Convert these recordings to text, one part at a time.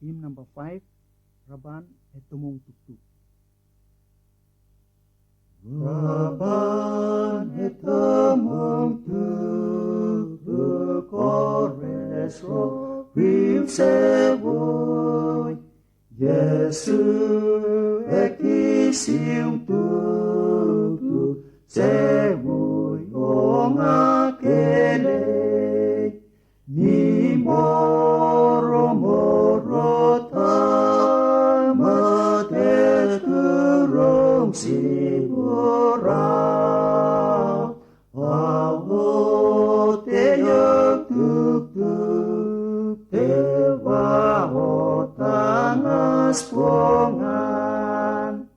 Hymn number 5, Raban et Tumong Tuktuk. Raban et Tumong Tuktuk, Ores Rovim Sevoy, Jesu ekisium Tuktuk, Sevoy ong akele, ni moro tamat et kurung sibura, awot eyok Tuktuk, tewa otangas pongan,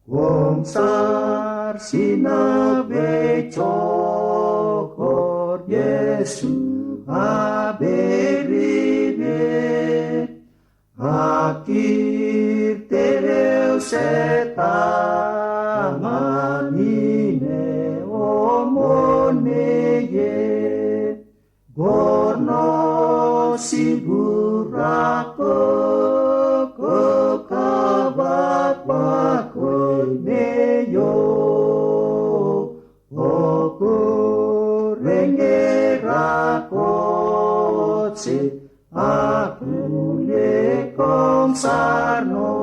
wong sar sinabe cokor Yesu aberide, akir tereu setanganine omoneye, gorno sigurako kabat bakoy neyo, rengerakotse akule kong sarno,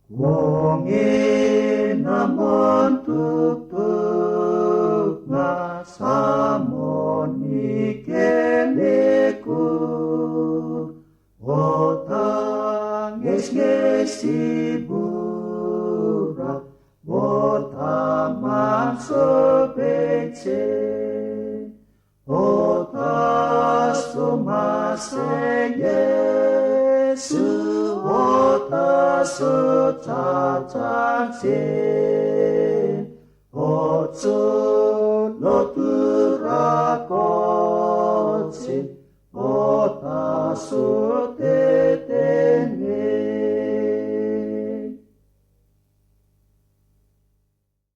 wonge namon Tuktuk nga samon ikelekur, otang nges sibura, otang sobece, otas tumase Yesu, otas cacacin, otsun loturakotsin, otas